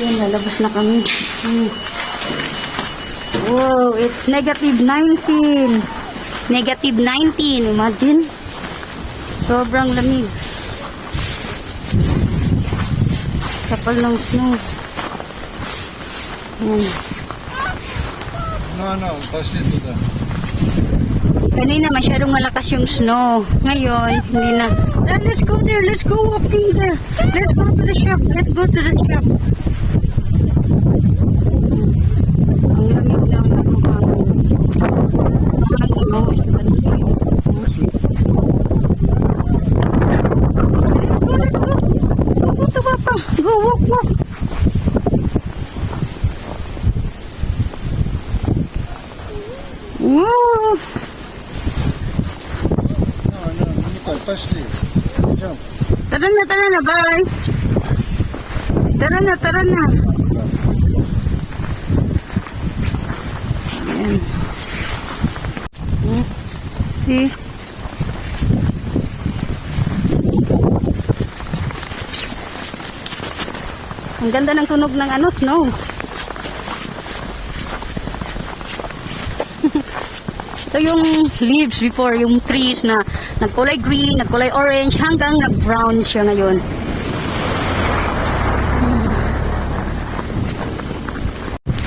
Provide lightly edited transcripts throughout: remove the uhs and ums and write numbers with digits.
Yan, lalabas na kami. Wow, it's -19. -19, imagine. Sobrang lamig. Kapal ng snow. Yan. No, pass it to them. Kanina masyadong malakas yung snow. Ngayon, hindi na. Let's go there. Let's go walking there. Let's go to the shop. Let's go to the shop. Ang lamig lang ng Go to Papa. Go walk. Wow. No, Nicole, pass it. Jump. Tara na, bye. Tara na. Ayan. See? Ang ganda ng tunog ng snow. Ito yung leaves before, yung trees na nagkulay green, nagkulay orange, hanggang nag-brown siya ngayon.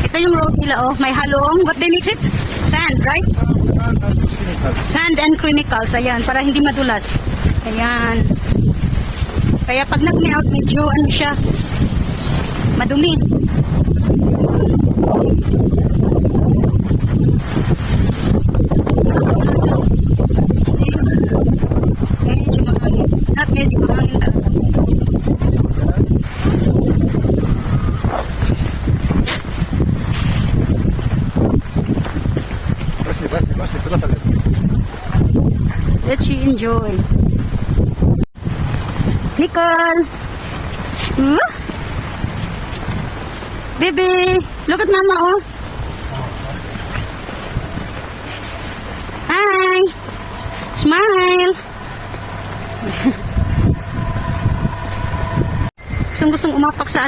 Ito yung road nila, may halong, what they mix it? Sand, right? Sand and chemicals, ayan, para hindi madulas. Ayan. Kaya pag nag-melt, medyo siya, madumi. Medyo mahangin talaga. Let she enjoy. Nicole! Baby! Look at mama, oh! Hi! Smile! Gustong umapak sa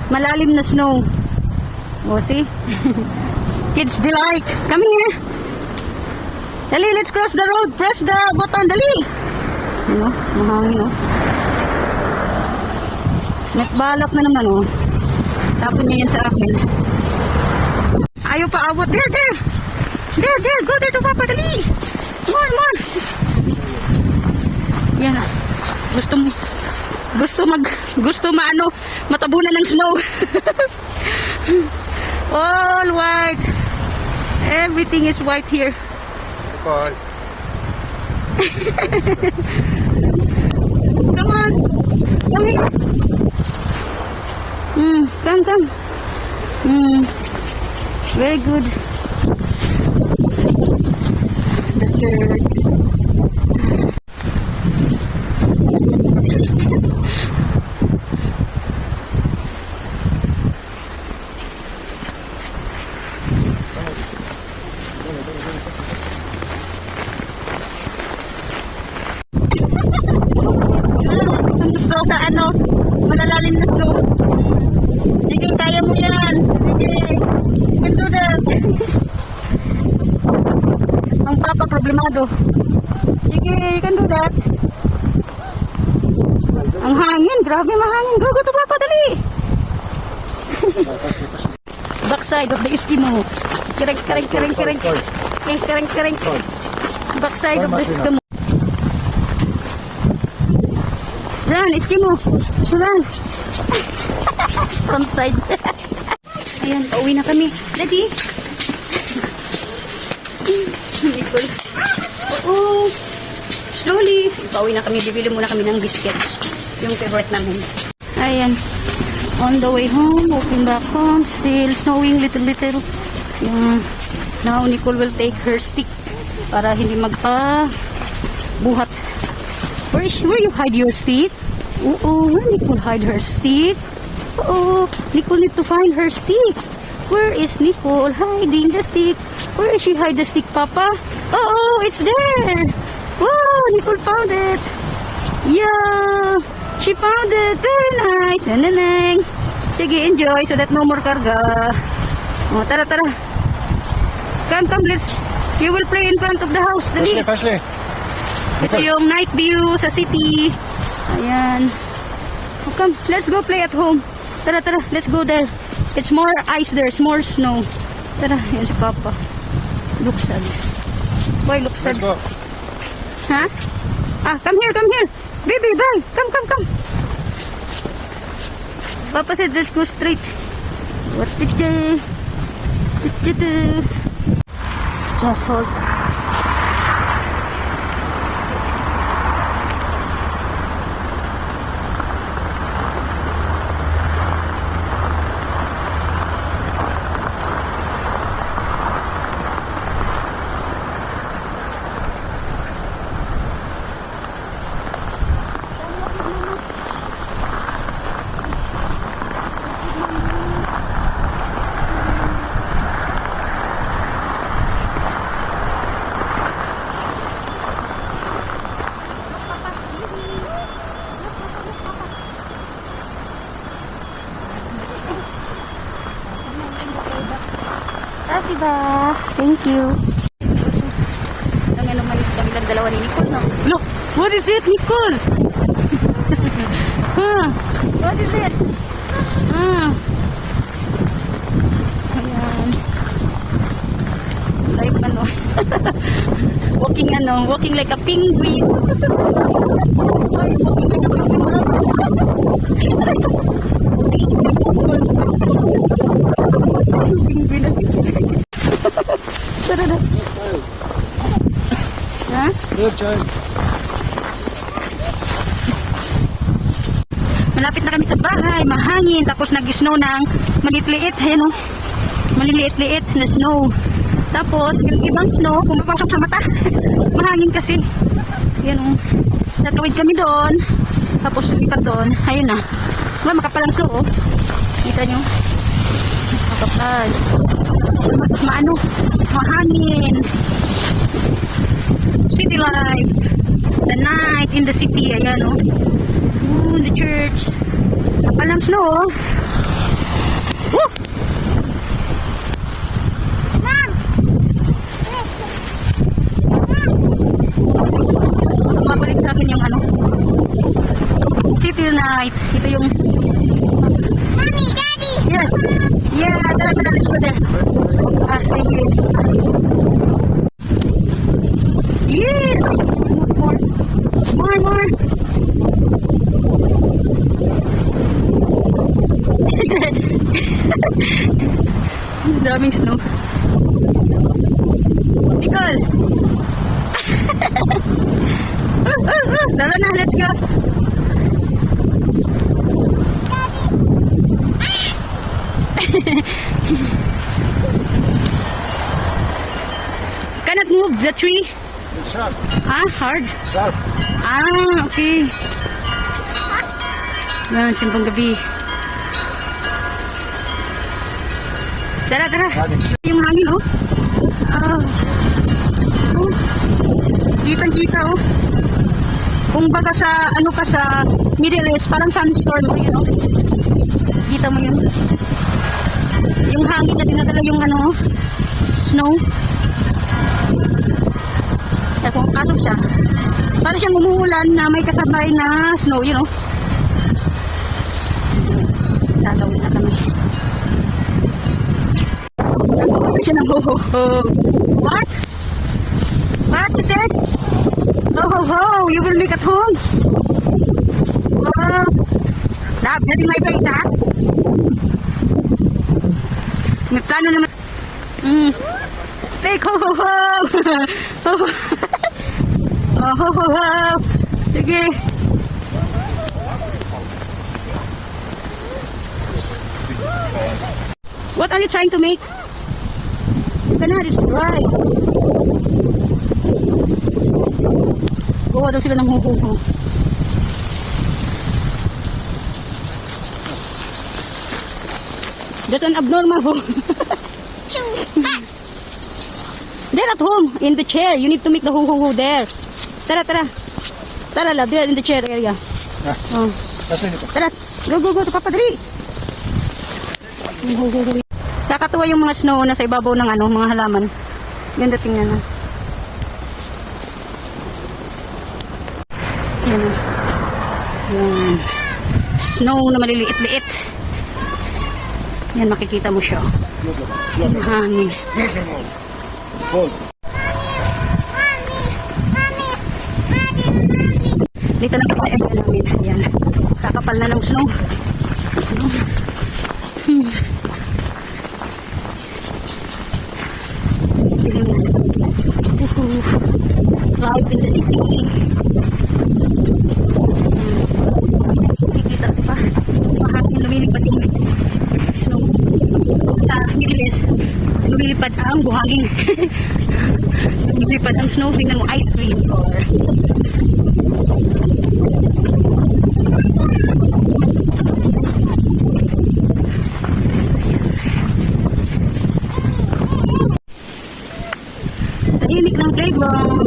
malalim na snow. Oh, see? Kids delight. Come here. Dali, let's cross the road. Press the button. Dali. Mahangin, Nagbalak na naman, Tapon niya yan sa akin. Ayaw pa awat. There. Go there to Papa. Dali. Come on. Yan, gusto matabunan ng snow. All white. Everything is white here. Bye. Come on. Come here. Come. Very good. The church. Gusto sa malalalim na snow. Sige, kaya mo yan. Sige, you can do that. Ang papa problemado. Sige, you can do that. Ang hangin, grabe mahangin. Go to Papa, dali. Backside of the Eskimo. Kereng. Backside of the Eskimo. Run, Eskimo. Run. Front side. Ayan, pauwi na kami. Ready? Nicole. Oh, slowly. Pauwi na kami. Bibili muna kami ng biscuits. Yung favorite namin. Ayan. On the way home, walking back home, still snowing little. Now, Nicole will take her stick para hindi magpa-buhat. Where you hide your stick? Where Nicole hide her stick? Nicole need to find her stick. Where is Nicole hiding the stick? Where is she hide the stick, Papa? It's there. Wow, Nicole found it. Yeah, she found it. Very nice. Sige, enjoy so that no more karga. Oh, tara, tara. Come, come, let's. You will play in front of the house. Dali. Pasli. Ito yung night view sa city. Ayan. Oh, come, let's go play at home. Tara, tara, let's go there. It's more ice there, it's more snow. Tara, yan si Papa. Look sad. Boy, look sad. Let's go. Huh? Ah, come here, come here. Baby, bye. Come, come, come. Papa said, let's go straight. What did you do? Just hold. Diba? Thank you. Kami naman kami lang dalawa ni Nicole, no? Look! What is it, Nicole? Huh? What is it? Ayan. Like ano? Walking like a penguin. Ay, walking like a penguin. Tara na. Ha? Good child. Malapit na kami sa bahay, mahangin, tapos nag-snow ng maliit-liit, no? Maliliit-liit na snow. Tapos, yung ibang snow, pumapasok sa mata. Mahangin kasi. Yan, oh. Natawid kami doon. Tapos, lipat doon. Ayun na. Wala, makapal ang snow, oh. Kita nyo? Makapal. Maano? Mahangin. City life. The night in the city. Ayan, oh. Ooh, the church. Kapal ng snow, oh. Woo! Mabalik sa akin yung ano. City night. Ito yung... Mommy, Daddy! Yes. Yeah, tara, tara, let's go there. Ah, thank you. Yeah! More. Daming snow. Nicole! Tara na, let's go. Cannot move the tree. It's sharp. Ah, hard. Sharp. Ah, okay. Yan, simpang gabi. Tara, tara. Yung hangin, oh. Ah. Oh. Kitang-kita, oh. Kung baga sa, ano ka sa Middle East, parang sandstorm, oh, yun, oh. Kita mo yun. Yung hangin na dinadala yung, ano, snow. Kaya kung pasok siya, para siyang umuulan na may kasabay na snow, yun, oh. Tatawid na kami. Tatawid siya ng ho-ho-ho. What? What you said? Ho-ho-ho, you will make at home? Wow. Natin may paisa? May plano naman. Take ho-ho-ho. Ho-ho-ho. Sige. What are you trying to make? You cannot, it's dry. Gawa daw sila ng ho-ho-ho. That's an abnormal ho. There at home, in the chair. You need to make the ho-ho-ho there. Tara, tara. Tara, love, there in the chair area. Ah, Oh. Pasli nito. Tara, go to Papa, dali. Nakakatuwa yung mga snow na sa ibabaw ng ano, mga halaman. Ganda tingnan na. Yan. Yan. Snow na maliliit-liit. Yan, makikita mo siya. Yung hangin. Dito na po area namin. Yan. Kakapal na ng snow. Dilim na. Cloud in the city. Nakikita ko pa. Mahapin lumilipad yung snow. Sa Middle lumilipad ang buhangin. Lumilipad ang snow. Tingnan mo ice cream or tahimik ng playground.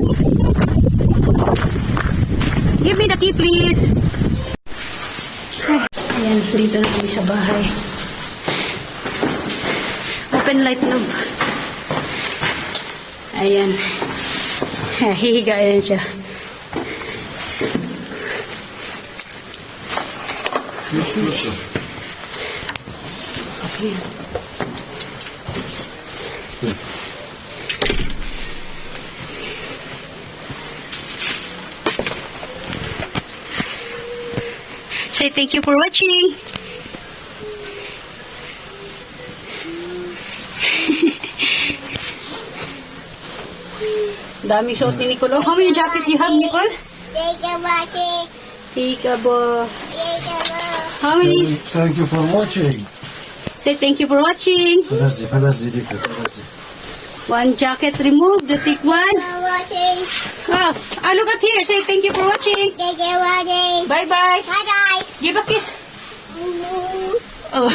Give me the key, please. Ayan, dito na kami sa bahay. Open light love. Ayan. Hihiga ayan siya. Okay. Say thank you for watching. Daming suot ni Nicole. How many jackets you have, Nicole? Tikabo. How many? Thank you for watching. Say thank you for watching. Подожди, Рика, подожди. One jacket removed. The thick one. Oh, look at here. Say thank you for watching. Bye bye. Give a kiss. Oh.